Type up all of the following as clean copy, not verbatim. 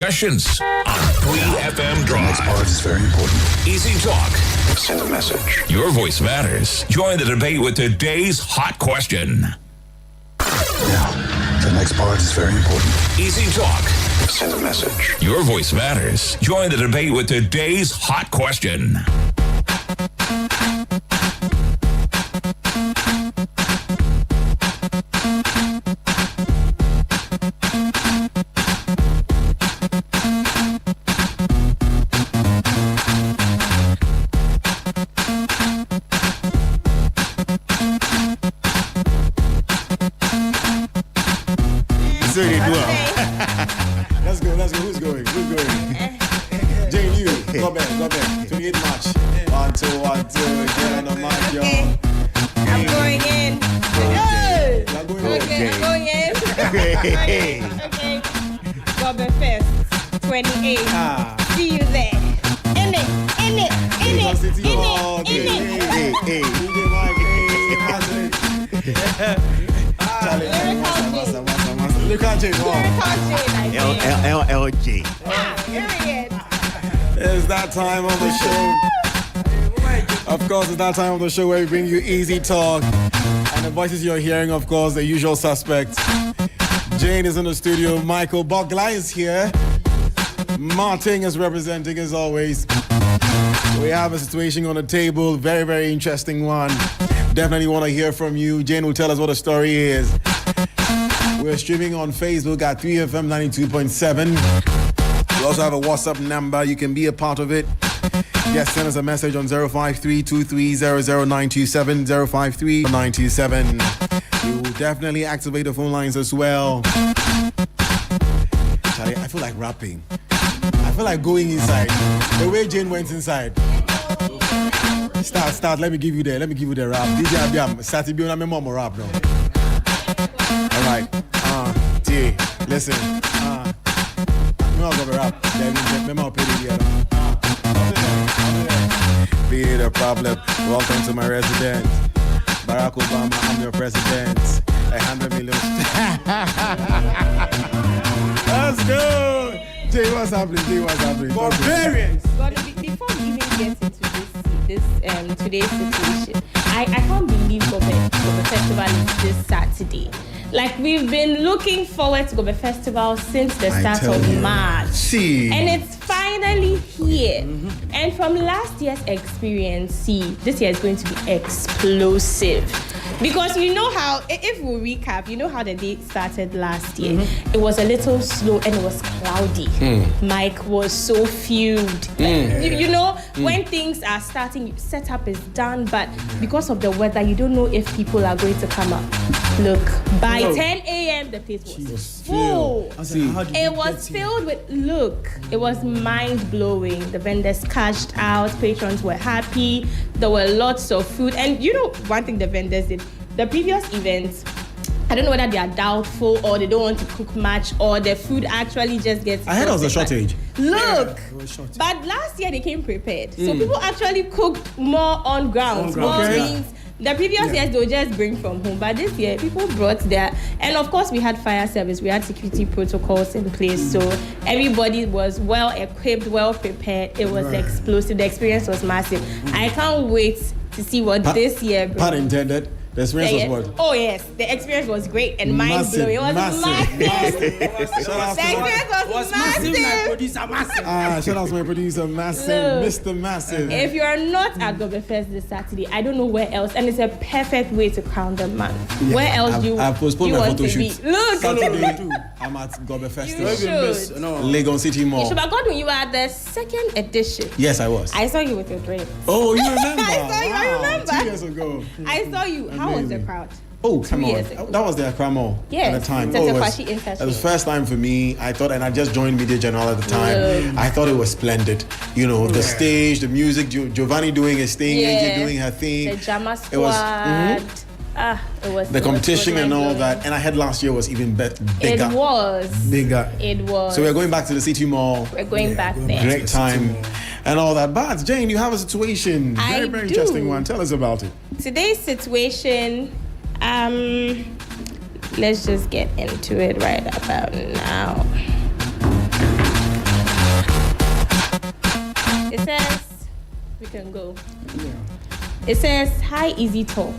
Questions on 3FM Drive. Next part is very important. Easy Talk. Send a message. Your voice matters. Join the debate with today's hot question. Now, the next part is very important. Easy Talk. Send a message. Your voice matters. Join the debate with today's hot question. Let's go. Who's going? Jane, you. Go back. 28 March. 1, 2, 1, 2. Get on the mic, y'all. I'm going in. Okay. I'm going in. Okay. Godwin Fest 28. See you there. In it. Look at Jane. LLG. Period. It's that time on the show. Of course, it's that time of the show where we bring you Easy Talk. And the voices you're hearing, of course, the usual suspects. Jane is in the studio. Michael Bogla is here. Martin is representing as always. We have a situation on the table. Very, very interesting one. Definitely want to hear from you. Jane will tell us what the story is. We're streaming on Facebook at 3FM 92.7. We also have a WhatsApp number. You can be a part of it. Yes, send us a message on 053-230-0927, 053-927. We will definitely activate the phone lines as well. Charlie, I feel like rapping. I feel like going inside. The way Jane went inside. Start. Let me give you the rap. DJ Abiam, Satibio na memo rap now. All right. T. Listen. No go rap. Memo pay Be the problem. Welcome to my residence. Barack Obama, I'm your president. 100 million. Let's go. Jay, what's happening? Barbarians. Before we even get into this today's situation, I can't believe Gobe Festival is this Saturday. Like, we've been looking forward to Gobe Festival since the start of March. See. And it's finally here. Mm-hmm. And from last year's experience, this year is going to be explosive. Because you know how, if we recap, you know how the day started last year. Mm-hmm. It was a little slow and it was cloudy. Mike was so fueled. You know, when things are starting, setup is done, but because of the weather, you don't know if people are going to come up. Look, by 10 a.m., the place was full. It was filled with, it was mind-blowing. The vendors cashed out, patrons were happy, there were lots of food. And you know, one thing the vendors did, the previous events, I don't know whether they are doubtful or they don't want to cook much or the food actually just gets... I heard it was a shortage. But last year they came prepared. So people actually cooked more on ground. More beans. The previous years they would just bring from home, but this year people brought their, and of course we had fire service, we had security protocols in place, so everybody was well equipped, well prepared. It was explosive. The experience was massive. I can't wait to see what this year brings. Pun intended. The experience was what? Oh yes, the experience was great and mind-blowing. It was massive. The experience was massive. Shout out to my producer, Massive, Mr. Massive. If you are not at Gobe Fest this Saturday, I don't know where else, and it's a perfect way to crown the month. Yeah, where else I've postponed my photo shoot. Look, Saturday, I'm at Gobe Festival. You should. Legon City Mall. You should, but Godwin, you were at the second edition. Yes, I was. I saw you with your drink. Oh, you remember? I remember. 2 years ago. I saw you. How was the crowd? Oh, come on. That was the Accra Mall at the time. It was the first time for me. I thought, and I just joined Media General at the time. I thought it was splendid. You know, the stage, the music, Giovanni doing his thing, AJ doing her thing. The Jama Squad. It was the competition and all that. And I heard last year was even bigger. It was. Bigger. It was. So we're going back to the City Mall. We're going back there. Great time. And all that. But Jane, you have a situation. Very, very interesting one. Tell us about it. Today's situation, let's just get into it right about now. can go. It says, "Hi, Easy Talk.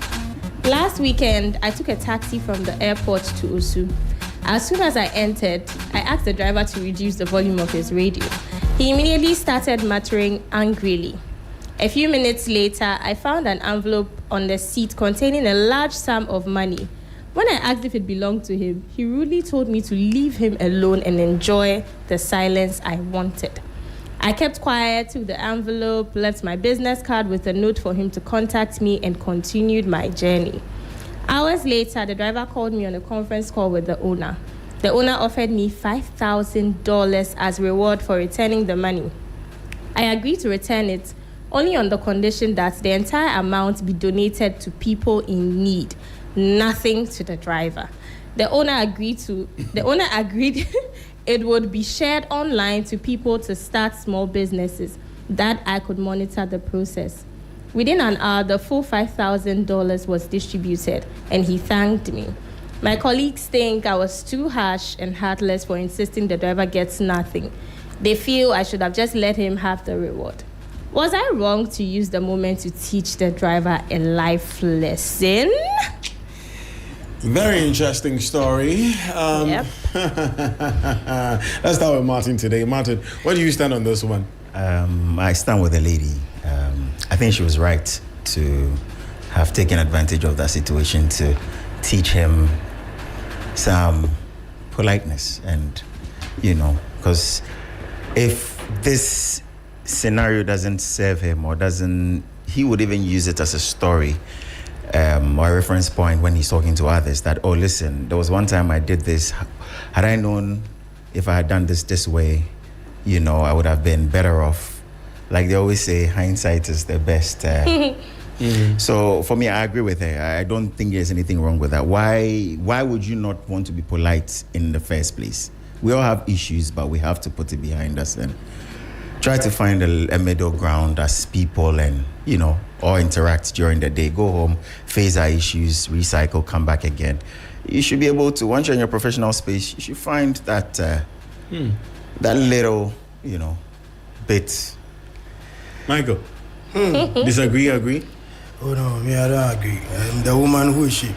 Last weekend, I took a taxi from the airport to Osu. As soon as I entered, I asked the driver to reduce the volume of his radio. He immediately started muttering angrily. A few minutes later, I found an envelope on the seat containing a large sum of money. When I asked if it belonged to him, he rudely told me to leave him alone and enjoy the silence I wanted. I kept quiet, took the envelope, left my business card with a note for him to contact me, and continued my journey. Hours later, the driver called me on a conference call with the owner. The owner offered me $5,000 as reward for returning the money. I agreed to return it, only on the condition that the entire amount be donated to people in need, nothing to the driver. The owner agreed it would be shared online to people to start small businesses, that I could monitor the process. Within an hour, the full $5,000 was distributed, and he thanked me. My colleagues think I was too harsh and heartless for insisting the driver gets nothing. They feel I should have just let him have the reward. Was I wrong to use the moment to teach the driver a life lesson? Very interesting story. Yep. Let's start with Martin today. Martin, where do you stand on this one? I stand with the lady. I think she was right to have taken advantage of that situation to teach him some politeness. And, because if this scenario doesn't serve him or he would even use it as a story or a reference point when he's talking to others that, oh, listen, there was one time I did this. Had I known if I had done this way, I would have been better off. Like they always say, hindsight is the best. So for me, I agree with her. I don't think there's anything wrong with that. Why would you not want to be polite in the first place? We all have issues, but we have to put it behind us and try to find a middle ground as people and, all interact during the day. Go home, face our issues, recycle, come back again. You should be able to, once you're in your professional space, you should find that that little, bit. Michael, disagree, agree? Oh no, me I don't agree. The woman, who is she?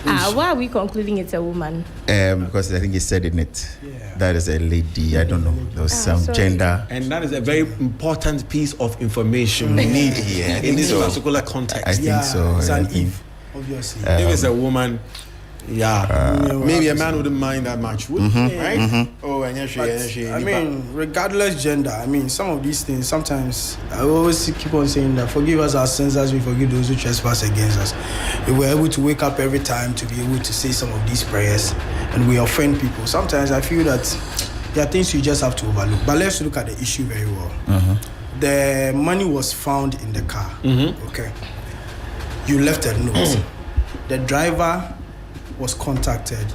Why are we concluding it's a woman? Because I think you said in it. Yeah. That is a lady. I don't know. There was some sorry. gender. And that is a very important piece of information we need in this particular context. I think so. It's I an think- if, obviously. If it's a woman, maybe a man wouldn't mind that much, would he? Right? Oh, and But, regardless gender, some of these things, sometimes I always keep on saying that forgive us our sins as we forgive those who trespass against us. If we're able to wake up every time to be able to say some of these prayers and we offend people, sometimes I feel that there are things you just have to overlook. But let's look at the issue very well. The money was found in the car. Okay. You left a note. The driver was contacted,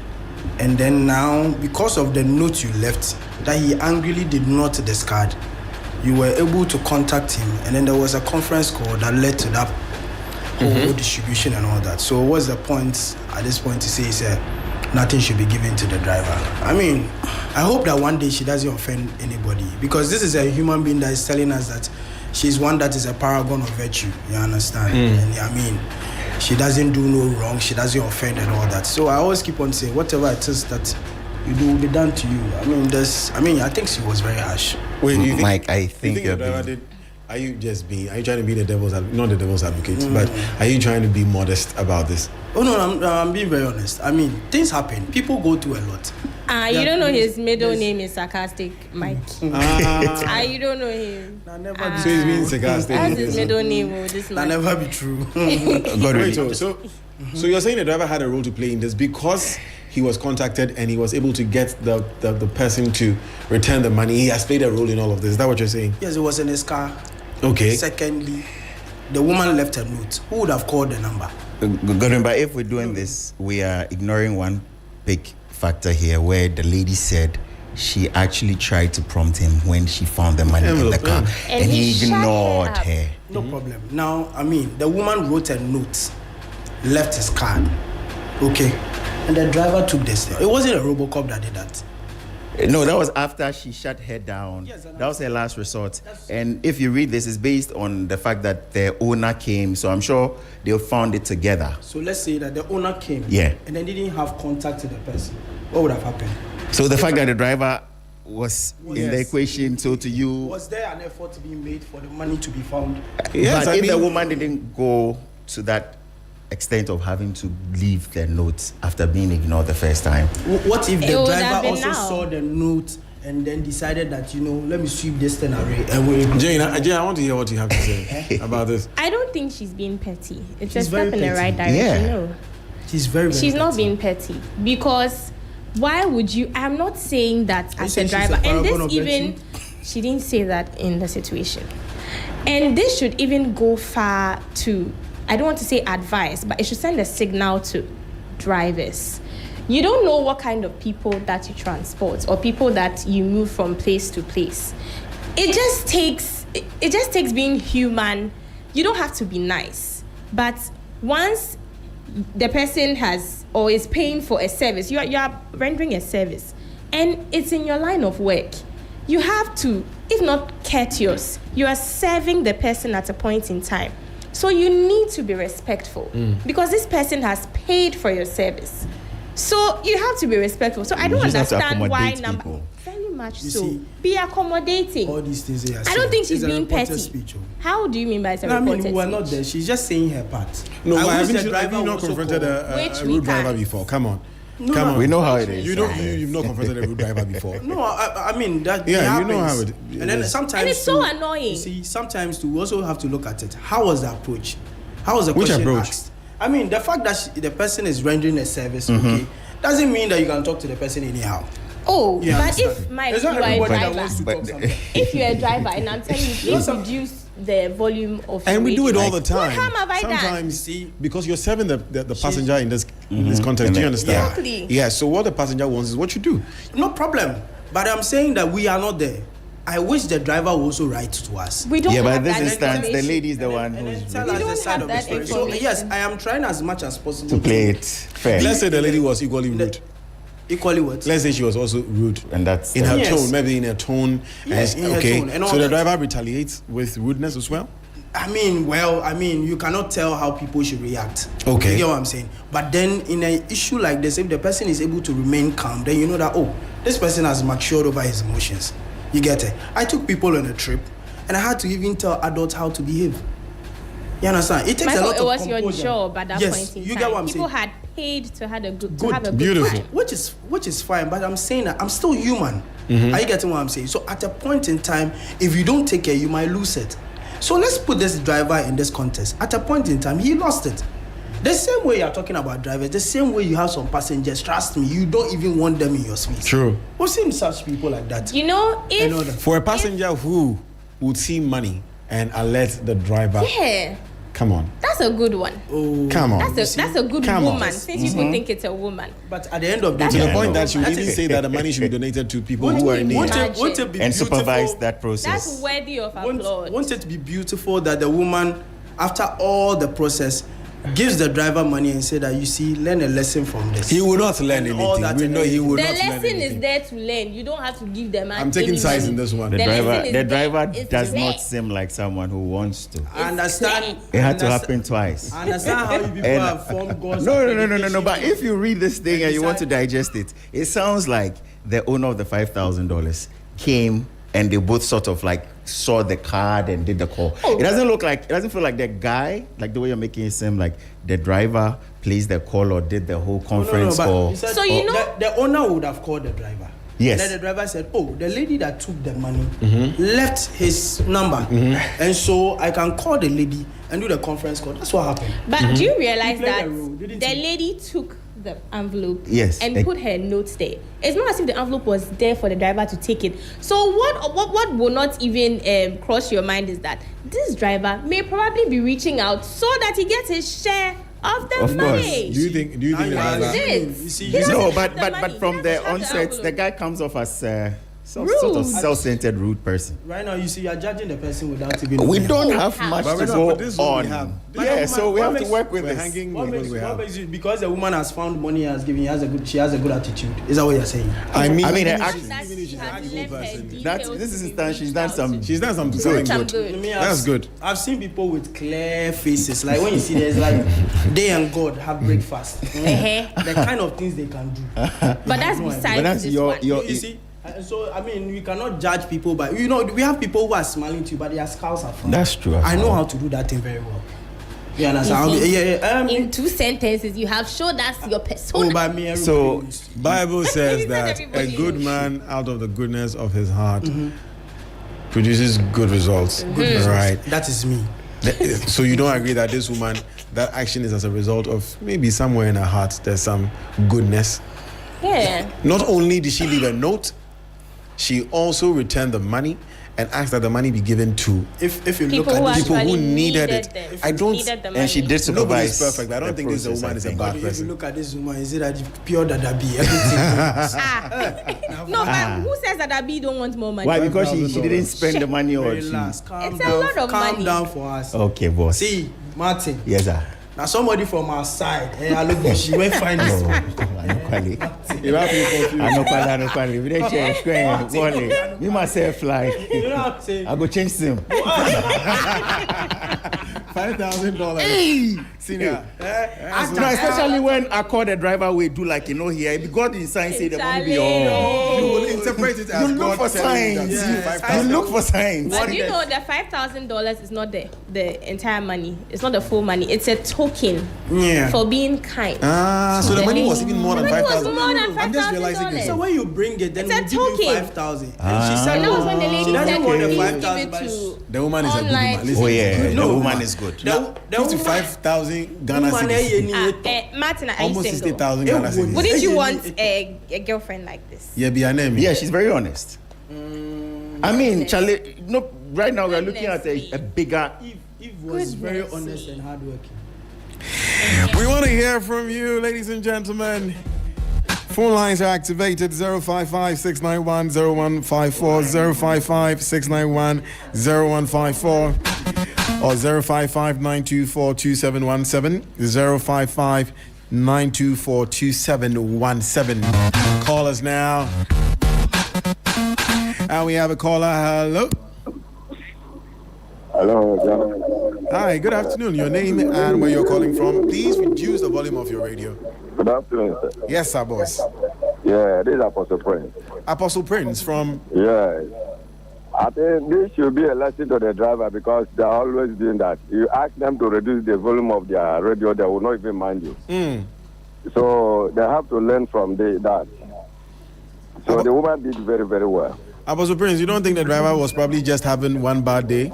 and then now, because of the note you left that he angrily did not discard, you were able to contact him, and then there was a conference call that led to that whole distribution and all that. So what's the point at this point to say nothing should be given to the driver? I hope that one day she doesn't offend anybody, because this is a human being that is telling us that she's one that is a paragon of virtue, you understand? And she doesn't do no wrong, she doesn't offend and all that. So I always keep on saying, whatever it is that you do will be done to you. I think she was very harsh. Wait, do you think, Mike, I think the driver did? Are you trying to be the devil's advocate? Not the devil's advocate, but are you trying to be modest about this? Oh no, I'm being very honest. Things happen. People go through a lot. You don't know his middle name is Sarcastic Mike. You don't know him. So he's being sarcastic. That's his middle name, this That man. never be true. Wait, so you're saying the driver had a role to play in this because he was contacted and he was able to get the person to return the money. He has played a role in all of this. Is that what you're saying? Yes, it was in his car. Okay. Secondly, the woman left a note. Who would have called the number? Godwin, but if we're doing this, we are ignoring one big factor here where the lady said she actually tried to prompt him when she found the money in the car, and he ignored her. No problem. Now, the woman wrote a note, left his card, okay, and the driver took this. It wasn't a Robocop that did that. No, that was after she shut her down. Yes, that was her last resort. And if you read this, it's based on the fact that the owner came. So I'm sure they found it together. So let's say that the owner came. Yeah. And then didn't have contact with the person. What would have happened? So the fact that the driver was in the equation, so to you... Was there an effort to be made for the money to be found? Yes, but if the woman didn't go to that extent of having to leave the note after being ignored the first time. What if the driver also saw the note and then decided that, let me sweep this thing away? Jane, I want to hear what you have to say about this. I don't think she's being petty. It's a step in the right direction. Yeah. No. She's very She's petty. not being petty because why would you? I'm not saying that as a driver, and this even she didn't say that in the situation, and this should even go far to. I don't want to say advice, but it should send a signal to drivers. You don't know what kind of people that you transport or people that you move from place to place. It just takes being human. You don't have to be nice, but once the person has or is paying for a service, you are rendering a service, and it's in your line of work. You have to, if not courteous, you are serving the person at a point in time. So you need to be respectful because this person has paid for your service. So you have to be respectful. So I don't understand why people. Very much You so. see, be accommodating. All these things. I don't think she's a being reported petty. Speech, How do you mean by it's a No, I reported mean, we're not speech? there. She's just saying her part. No, I wish have the you driver not also confronted called. Which a we rude driver can't. before? Come on. No, Come no. on. We know how it is. You've not confronted a rude driver before. No, I mean that. Yeah, it you know happens. how it And then is. sometimes. And it's so too, annoying. You see, sometimes too, we also have to look at it. How was the approach? How was the Which question approach? asked? I mean, the fact that the person is rendering a service, okay, doesn't mean that you can talk to the person anyhow. Oh, You but understand? if Mike, It's you not are a everybody that driver, wants to talk something. if you're a driver and I'm telling you, please reduce the volume of And we do it all the What time. harm have I done? Sometimes, See, because you're serving the passenger in this context. Do you understand? Exactly. Yeah. So what the passenger wants is what you do. No problem. But I'm saying that we are not there. I wish the driver would also write to us. We don't Yeah, but have this that instance, the information. lady is the one And then who's tell We us the don't side have of the that story. So information. yes, I am trying as much as possible to play it fair. Let's say the lady was equally rude. Equally what? Let's say she was also rude. And that's In her Yes. tone, maybe in her tone. Yes, in her okay. tone and all So the that. driver retaliates with rudeness as well? I mean, you cannot tell how people should react. Okay. You get what I'm saying? But then in an issue like this, if the person is able to remain calm, then you know that, this person has matured over his emotions. You get it? I took people on a trip, and I had to even tell adults how to behave. You understand? It takes a Michael, lot it of was your composure. job at that Yes, point in you time. get what I'm People saying? had paid to have a good Beautiful. time. Which is fine, but I'm saying that I'm still human. Are you getting what I'm saying? So at a point in time, if you don't take care, you might lose it. So let's put this driver in this context. At a point in time, he lost it. The same way you're talking about drivers, the same way you have some passengers, trust me, you don't even want them in your space. True. We've seen such people like that. You know, I know that. For a passenger who would see money and alert the driver, yeah, come on. that's a good one. Come on. That's a good Come on. woman. Since people think it's a woman. But at the end of the To day, the point that she would That even is- say that the money should be donated to people Won't who are you in need. imagine? won't it be and beautiful? supervise that process. That's worthy of applause. Won't it be beautiful that the woman, after all the process, gives the driver money and say that, you see, learn a lesson from this. He will not learn And all anything. that We and know he will The not learn lesson is anything. there to learn. You don't have to give them. I'm taking sides in this one. The lesson is there. driver It's does there. not seem like someone who wants to. I understand. It had to I happen twice. I understand how you people And- have formed God's No. But if you read this thing and you want to decide- digest it, it sounds like the owner of the $5,000 came and they both sort of like saw the card and did the call. It doesn't feel like the guy, like the way you're making it seem like the driver placed the call or did the whole conference but call. he said So you know- the owner would have called the driver. Yes. And then the driver said, the lady that took the money left his number. And so I can call the lady and do the conference call. That's what happened. But do you realize He played that a role, didn't the he? lady took the envelope Yes. and put her notes there? It's not as if the envelope was there for the driver to take it. So what will not even cross your mind is that this driver may probably be reaching out so that he gets his share of the Of course. money. Do you think the Now you driver? are- It. You see, He you doesn't No, have but the money. but He from doesn't the have onset, the envelope. guy comes off as Some sort of self-centered, rude person. Right now, you see, you're judging the person without even. We don't have much to go on. Yeah, so we have to work with this. What makes you, because the woman has found money, she has a good attitude. Is that what you're saying? I mean, her actions. This is instance. She's done some good. That's good. I've seen people with clear faces. Like when you see there's like they and God have breakfast. The kind of things they can do. But that's besides this one. You see. So I mean, we cannot judge people, but we have people who are smiling to you, but their scowls are frowned. That's true. I know how to do that thing very well. You understand? In 2 sentences, you have showed us your persona. Oh, by me, so Bible says that a good man out of the goodness of his heart produces good results. Right? That is me. So you don't agree that this woman, that action is as a result of maybe somewhere in her heart there's some goodness? Yeah. Not only did she leave a note, she also returned the money and asked that the money be given to if you people look at people who needed it. I don't. And she did supervise. Nobody's perfect. I don't think this woman is a bad If person. you look at this woman, is it that pure Dadabi? Everything. No, but who says that Abi don't want more money? Why? Because she didn't spend the money, or she. Relax, calm It's down. a lot of calm money. down for us. Okay, boss. See, Martin. Yes, sir. Now somebody from our side, she went find this one. Anokwali. We don't change square. Me myself like. You know what I'm saying? I go change sim. $5,000. Senior. No, especially when I call the driver, we do like here. If God in signs say the money be all. You will interpret it as You look for signs. You look for signs. But you know the $5,000 is not the entire money. It's not the full money. It's a token for being kind. So the money was even more than $5,000. I'm just realizing this. So when you bring it, then it's a we'll give you token. 5,000. And that was when the lady said, $5,000, to the woman is a good woman. Listen, Oh yeah, no, the woman is good. 55,000 Ghana cedis. Martin, are you Almost single? 60,000 Ghana cedis. Wouldn't you want a girlfriend like this? Yeah, be an enemy. Yeah, she's very honest. I mean, Charlie, no, right now we are looking at a bigger. Eve was very honest and hardworking. We want to hear from you, ladies and gentlemen. Phone lines are activated 055-691-0154, 055-691-0154, or 055-924-2717, 055-924-2717. Call us now. And we have a caller. Hello. Hello, John. Hi, good afternoon. Your name and where you're calling from. Please reduce the volume of your radio. Good afternoon, sir. Yes, sir, boss. Yeah, this is Apostle Prince. Apostle Prince from... Yeah. I think this should be a lesson to the driver because they're always doing that. You ask them to reduce the volume of their radio, they will not even mind you. So they have to learn from that. So the woman did very, very well. Apostle Prince, you don't think the driver was probably just having one bad day?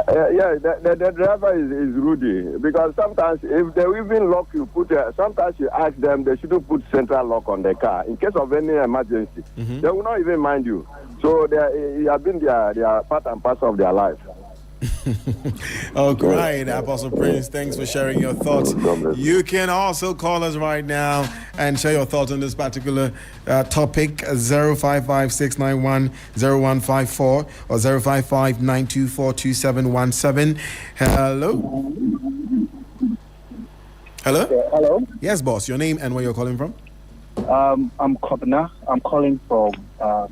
The driver is Rudy because sometimes if they even lock you, sometimes you ask them they shouldn't put central lock on the car in case of any emergency. They will not even mind you. So you have been their part and parcel of their life. Oh, great, Apostle Prince. Thanks for sharing your thoughts. You can also call us right now and share your thoughts on this particular topic, 055-691-0154 or 055-924-2717. Hello? Hello? Hello? Yes, boss. Your name and where you're calling from? I'm Godwin. I'm calling from, as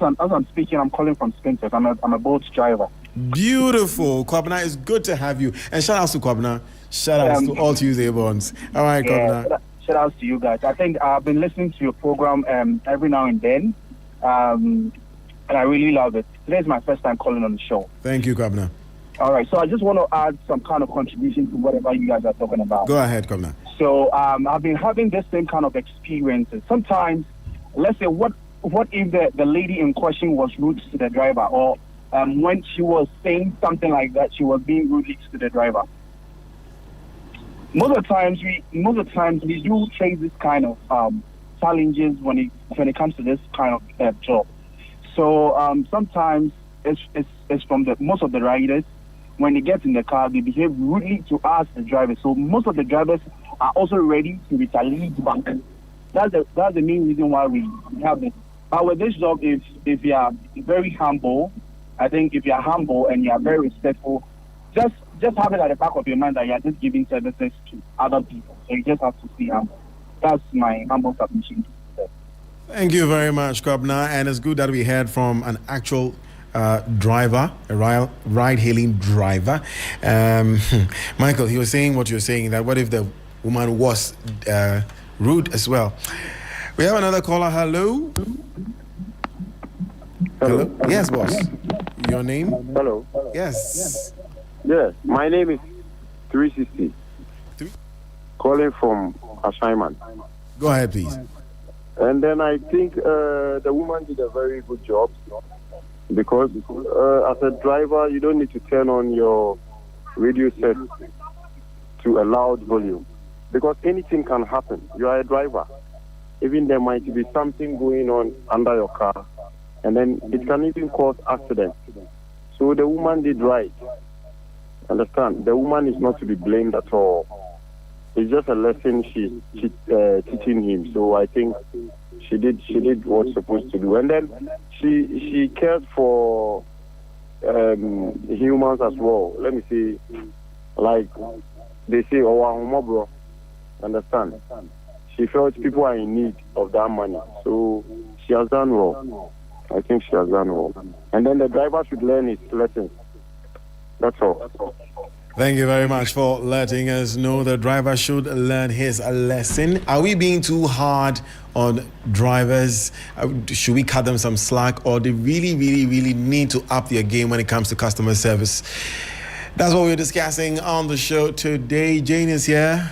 I'm speaking, I'm calling from Spinters. I'm a boat driver. Beautiful. Kwabna, it's good to have you. And shout outs to Kwabna. Shout outs to all Tuesday bonds. All right, Kwabna. Shout outs to you guys. I think I've been listening to your program every now and then. And I really love it. Today's my first time calling on the show. Thank you, Kwabna. All right. So I just want to add some kind of contribution to whatever you guys are talking about. Go ahead, Kwabna. So I've been having this same kind of experiences. Sometimes, let's say, what if the lady in question was rude to the driver, or when she was saying something like that, she was being rude to the driver. Most of the times we do face this kind of challenges when it comes to this kind of job. So sometimes it's from most of the riders. When they get in the car, they behave rudely to us, the drivers. So most of the drivers are also ready to retaliate back. That's the main reason why we have this But with this job, if you are very humble, I think if you are humble and you are very respectful, just have it at the back of your mind that you are just giving services to other people. So you just have to be humble. That's my humble submission. Thank you very much, Kwabna. And it's good that we heard from an actual driver, a ride-hailing driver. Michael, he was saying what you're saying, that what if the woman was rude as well? We have another caller. Hello? Hello? Yes, boss. Your name? Hello. Yes. Yes, my name is 360. Calling from assignment. Go ahead, please. And then I think the woman did a very good job because as a driver, you don't need to turn on your radio set to a loud volume because anything can happen. You are a driver. Even there might be something going on under your car, and then it can even cause accident. So the woman did right. Understand? The woman is not to be blamed at all. It's just a lesson she's teaching him. So I think she did what's supposed to do, and then she cares for humans as well. Let me see, like they say, "Oh, bro." Understand? She felt people are in need of that money, so she has done well. I think she has done well, and then the driver should learn his lessons. That's all. Thank you very much for letting us know the driver should learn his lesson. Are we being too hard on drivers? Should we cut them some slack, or they really need to up their game when it comes to customer service? That's what we're discussing on the show today. Jane is here.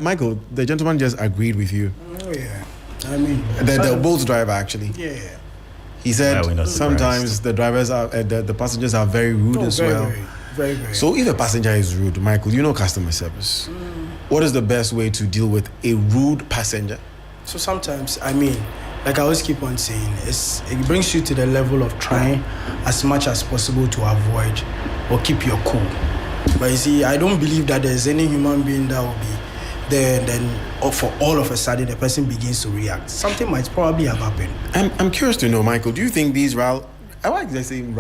Michael, the gentleman just agreed with you. Oh, yeah. I mean... The Bolt driver, actually. Yeah. He said sometimes the drivers are, the passengers are very rude as well. Very. So if a passenger is rude, Michael, you know customer service. What is the best way to deal with a rude passenger? So sometimes, I mean, like I always keep on saying, it brings you to the level of trying as much as possible to avoid or keep your cool. But you see, I don't believe that there's any human being that will be there and then for all of a sudden the person begins to react. Something might probably have happened. I'm curious to know, Michael, do you think these ride-hailing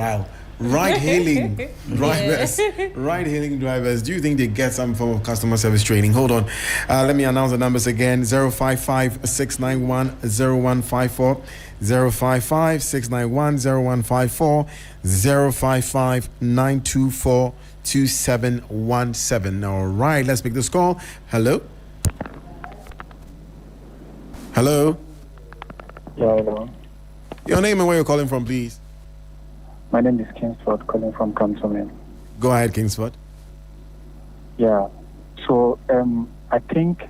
drivers, do you think they get some form of customer service training? Hold on. Let me announce the numbers again. 055-691-0154, 055-691-0154, 055-924-2717. All right, let's make this call. Hello? Yeah, hello. Your name and where you're calling from, please. My name is Kingsford, calling from Cantonment. Go ahead, Kingsford. Yeah. So I think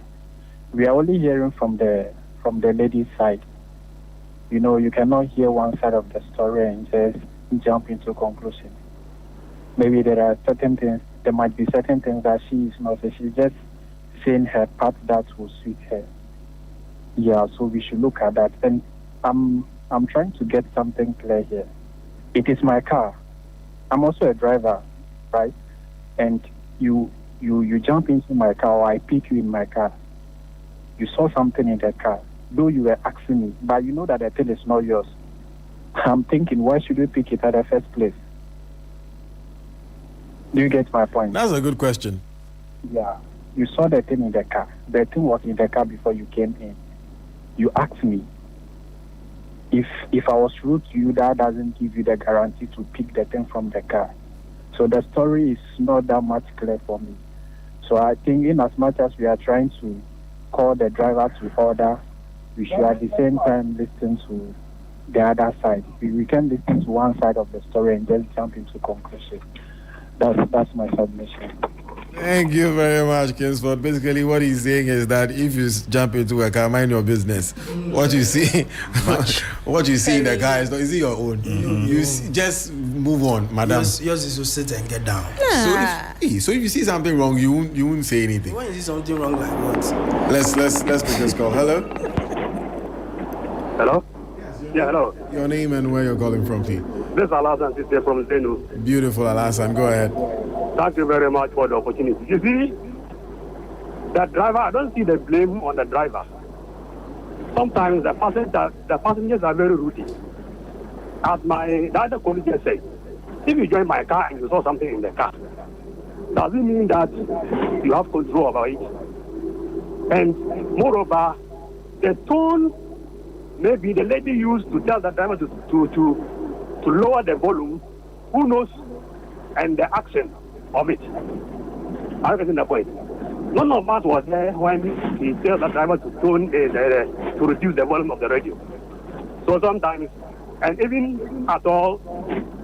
we are only hearing from the lady's side. You know, you cannot hear one side of the story and just jump into conclusion. Maybe there are certain things. There might be certain things that she is not. She's just saying her part that will suit her. Yeah. So we should look at that. And I'm trying to get something clear here. It is my car. I'm also a driver, right? And you jump into my car, or I pick you in my car. You saw something in the car, though you were asking me, but you know that the thing is not yours. I'm thinking, why should we pick it at the first place? Do you get my point? That's a good question. Yeah. You saw the thing in the car. The thing was in the car before you came in. You asked me. If I was rude to you, that doesn't give you the guarantee to pick the thing from the car. So the story is not that much clear for me. So I think in as much as we are trying to call the driver to order, we should at the same time listen to the other side. We can listen to one side of the story and just jump into conclusion. That's my submission. Thank you very much, Kingsford. Basically, what he's saying is that if you jump into a car, mind your business. What you see, what you see in the car is your own. You just move on, madam. Yours is to sit and get down. So if you see something wrong, you won't say anything. When you see something wrong, like what? Let's pick this call. Hello. Hello. Yeah, hello. Your name and where you're calling from, please. This is Alasan Sister from Zenu. Beautiful, Alasan. Go ahead. Thank you very much for the opportunity. You see, that driver, I don't see the blame on the driver. sometimes the passengers are very rude. As the other colleague just said, if you join my car and you saw something in the car, does it mean that you have control over it? And moreover, the tone maybe the lady used to tell the driver to lower the volume, who knows, and the action of it. I'm getting the point. None of us was there when he tells the driver to to reduce the volume of the radio. So sometimes, and even at all,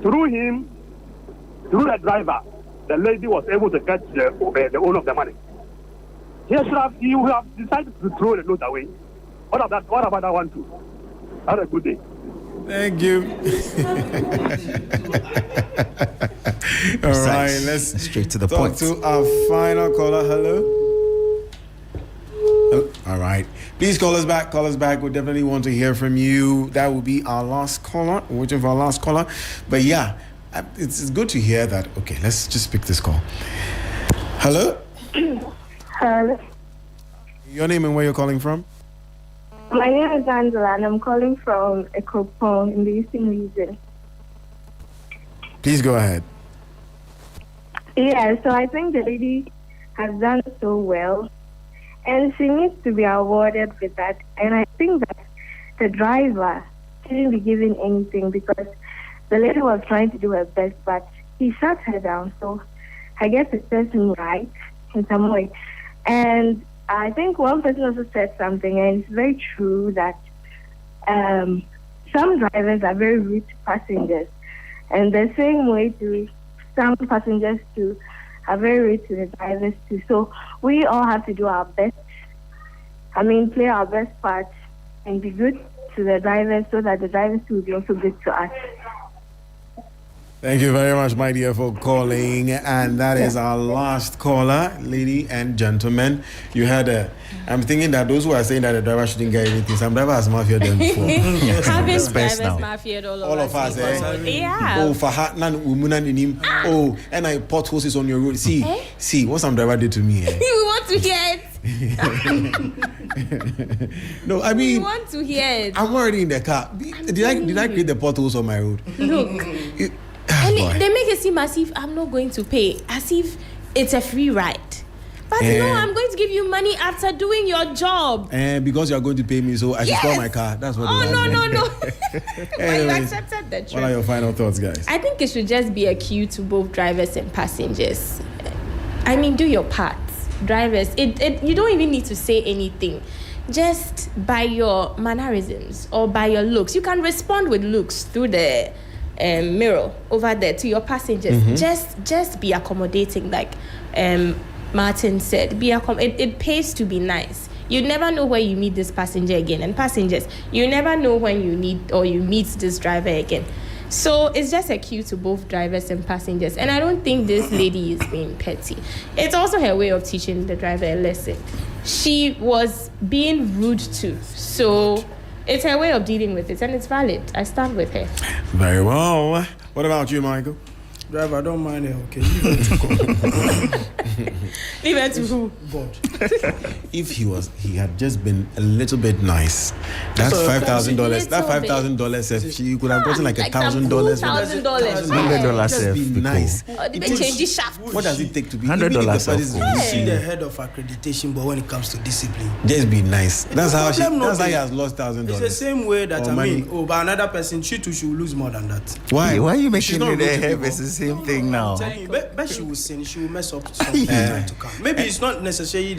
through the driver, the lady was able to get the owner of the money. He would have decided to throw the note away. What about that one too? Have a good day. Thank you. All right, let's straight to the talk point. to our final caller. Hello. All right. Please call us back. Call us back. We definitely want to hear from you. That will be our last caller. We're waiting for our last caller. But yeah, it's good to hear that. Okay, let's just pick this call. Hello. Hello. Your name and where you're calling from? My name is Angela, and I'm calling from Ekopon in the Eastern region. Please go ahead. Yeah, so I think the lady has done so well, and she needs to be awarded with that. And I think that the driver shouldn't be given anything because the lady was trying to do her best, but he shut her down. So I guess it's person right in some way. And I think one person also said something, and it's very true that some drivers are very rude to passengers, and the same way to some passengers too are very rude to the drivers too. So we all have to do our best. Play our best part and be good to the drivers so that the drivers will be also good to us. Thank you very much, my dear, for calling. And that is our last caller, lady and gentlemen. You had I'm thinking that those who are saying that the driver shouldn't get anything, some driver has mafiaed them before. Having drivers mafiaed all of us. Yeah. Oh, for Hatnan, Umunan in him. Oh, and I potholes is on your road. See what some driver did to me. We want to hear it. No, I mean, we want to hear it. I'm already in the car. Did I create the potholes on my road? Look. And they make it seem as if I'm not going to pay, as if it's a free ride. But no, I'm going to give you money after doing your job. And because you're going to pay me, so I should call my car. That's what. No. Well, you accepted the trip. What are your final thoughts, guys? I think it should just be a cue to both drivers and passengers. Do your part. Drivers, you don't even need to say anything. Just by your mannerisms or by your looks. You can respond with looks through the mirror over there to your passengers. Just be accommodating, like Martin said. It pays to be nice. You never know where you meet this passenger again, and passengers, you never know when you need or you meet this driver again. So it's just a cue to both drivers and passengers, and I don't think this lady is being petty. It's also her way of teaching the driver a lesson. She was being rude too, so it's her way of dealing with it, and it's valid. I stand with her. Very well. What about you, Michael? Driver, I don't mind it, okay? Leave it to who? God. If he had just been a little bit nice, that's $5,000. That $5,000, you could have gotten like $1,000. $100. Just be nice. What does it take to be $100? You see the head of accreditation, but when it comes to discipline, just be nice. That's how he has lost $1,000. It's the same way that but another person, she too should lose more than that. Why? Why are you making it a heavy? It's the same thing now. But she will sin, she will mess up something to come. Maybe it's not necessarily